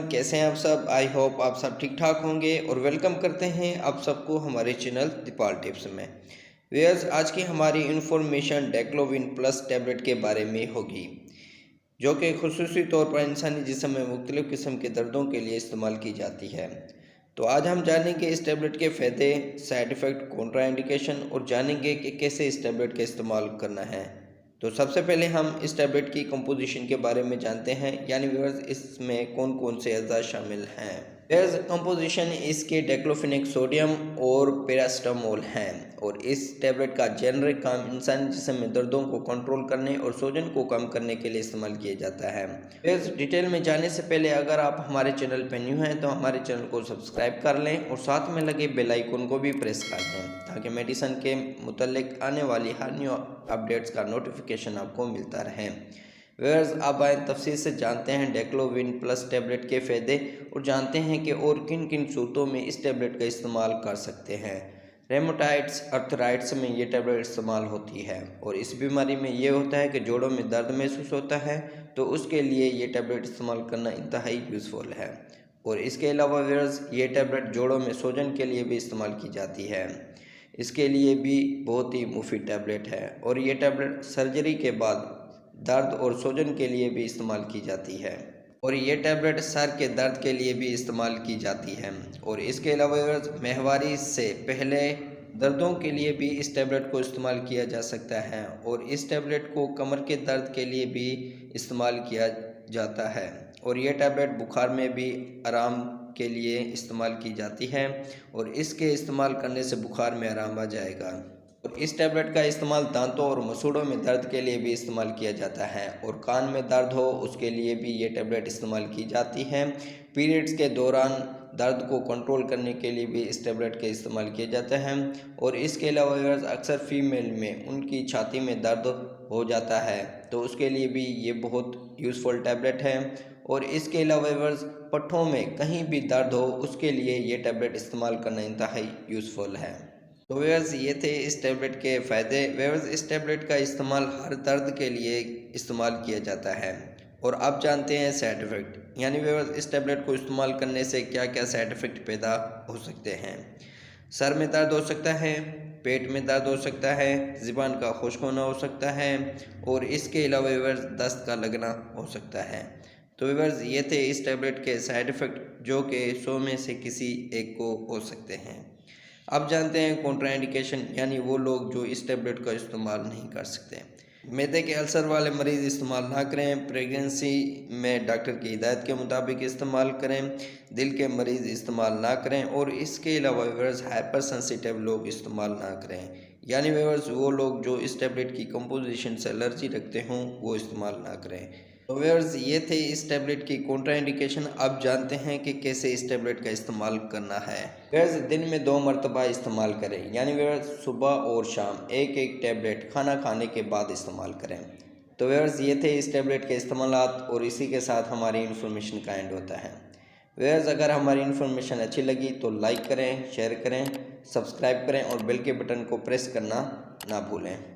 कैसे हैं आप सब। आई होप आप सब ठीक ठाक होंगे और वेलकम करते हैं आप सबको हमारे चैनल दीपाल टिप्स में। व्यूअर्स, आज की हमारी इन्फॉर्मेशन डेक्लोविन प्लस टैबलेट के बारे में होगी, जो कि खुसूसी तौर पर इंसानी जिस्म में मुख्तलिफ़ किस्म के दर्दों के लिए इस्तेमाल की जाती है। तो आज हम जानेंगे इस टैबलेट के फ़ायदे, साइड इफ़ेक्ट, कॉन्ट्रा इंडिकेशन और जानेंगे कि कैसे इस टैबलेट का इस्तेमाल करना है। तो सबसे पहले हम इस टैबलेट की कंपोजिशन के बारे में जानते हैं, यानी व्यूअर्स इसमें कौन कौन से अज़ा शामिल हैं। व्यूअर्स, कंपोजिशन इसके डेक्लोफेनेक सोडियम और पैरास्टामोल हैं और इस टैबलेट का जेनरिक काम इंसानी जिस्म में दर्दों को कंट्रोल करने और सूजन को कम करने के लिए इस्तेमाल किया जाता है। व्यूअर्स, डिटेल में जाने से पहले अगर आप हमारे चैनल पर न्यू हैं तो हमारे चैनल को सब्सक्राइब कर लें और साथ में लगे बेल आइकन को भी प्रेस कर दें, ताकि मेडिसिन के मुतल्लिक आने वाली हर न्यू अपडेट्स का नोटिफिकेशन आपको मिलता रहे। व्यूअर्स, अब आए तफसील से जानते हैं डेक्लोविन प्लस टैबलेट के फ़ायदे और जानते हैं कि और किन किन सूरतों में इस टैबलेट का इस्तेमाल कर सकते हैं। रेमोटाइड्स, अर्थराइट्स में ये टैबलेट इस्तेमाल होती है और इस बीमारी में ये होता है कि जोड़ों में दर्द महसूस होता है, तो उसके लिए ये टैबलेट इस्तेमाल करना इंतहाई यूज़फुल है। और इसके अलावा व्यूअर्स, ये टैबलेट जोड़ों में सूजन के लिए भी इस्तेमाल की जाती है, इसके लिए भी बहुत ही मुफीद टैबलेट है। और ये टैबलेट सर्जरी के बाद दर्द और सूजन के लिए भी इस्तेमाल की जाती है और ये टैबलेट सर के दर्द के लिए भी इस्तेमाल की जाती है। और इसके अलावा माहवारी से पहले दर्दों के लिए भी इस टैबलेट को इस्तेमाल किया जा सकता है और इस टैबलेट को कमर के दर्द के लिए भी इस्तेमाल किया जाता है। और ये टैबलेट बुखार में भी आराम के लिए इस्तेमाल की जाती है और इसके इस्तेमाल करने से बुखार में आराम आ जाएगा। और इस टैबलेट का इस्तेमाल दांतों और मसूड़ों में दर्द के लिए भी इस्तेमाल किया जाता है और कान में दर्द हो उसके लिए भी ये टैबलेट इस्तेमाल की जाती है। पीरियड्स के दौरान दर्द को कंट्रोल करने के लिए भी इस टैबलेट का इस्तेमाल किया जाता है। और इसके अलावा अक्सर फीमेल में उनकी छाती में दर्द हो जाता है, तो उसके लिए भी ये बहुत यूज़फुल टैबलेट है। और इसके अलावा पट्ठों में कहीं भी दर्द हो उसके लिए ये टैबलेट इस्तेमाल करना इंतहाई यूज़फुल है। तो व्यूअर्स, ये थे इस टैबलेट के फ़ायदे। व्यूअर्स, इस टैबलेट का इस्तेमाल हर दर्द के लिए इस्तेमाल किया जाता है। और अब जानते हैं साइड इफ़ेक्ट, यानी व्यूअर्स इस टैबलेट को इस्तेमाल करने से क्या क्या साइड इफ़ेक्ट पैदा हो सकते हैं। सर में दर्द हो सकता है, पेट में दर्द हो सकता है, ज़ुबान का खुश्क होना हो सकता है और इसके अलावा व्यूअर्स दस्त का लगना हो सकता है। तो व्यूअर्स, ये थे इस टैबलेट के साइड इफ़ेक्ट, जो कि 100 में से किसी एक को हो सकते हैं। अब जानते हैं कॉन्ट्रा इंडिकेशन, यानी वो लोग जो इस टैबलेट का इस्तेमाल नहीं कर सकते। मैदे के अल्सर वाले मरीज़ इस्तेमाल ना करें, प्रेगनेंसी में डॉक्टर की हिदायत के मुताबिक इस्तेमाल करें, दिल के मरीज़ इस्तेमाल ना करें और इसके अलावा व्यूअर्स हाइपर सेंसिटिव लोग इस्तेमाल ना करें, यानी व्यूअर्स वो लोग जो इस टैबलेट की कंपोजिशन से एलर्जी रखते हों वो इस्तेमाल ना करें। तो व्यूअर्स, ये थे इस टैबलेट की कॉन्ट्रा इंडिकेशन। अब जानते हैं कि कैसे इस टैबलेट का इस्तेमाल करना है। व्यूअर्स, दिन में 2 मरतबा इस्तेमाल करें, यानी व्यूअर्स सुबह और शाम एक एक टैबलेट खाना खाने के बाद इस्तेमाल करें। तो व्यूअर्स, ये थे इस टैबलेट के इस्तेमालात और इसी के साथ हमारी इन्फॉर्मेशन का एंड होता है। व्यूअर्स, अगर हमारी इन्फॉर्मेशन अच्छी लगी तो लाइक करें, शेयर करें, सब्सक्राइब करें और बेल के बटन को प्रेस करना ना भूलें।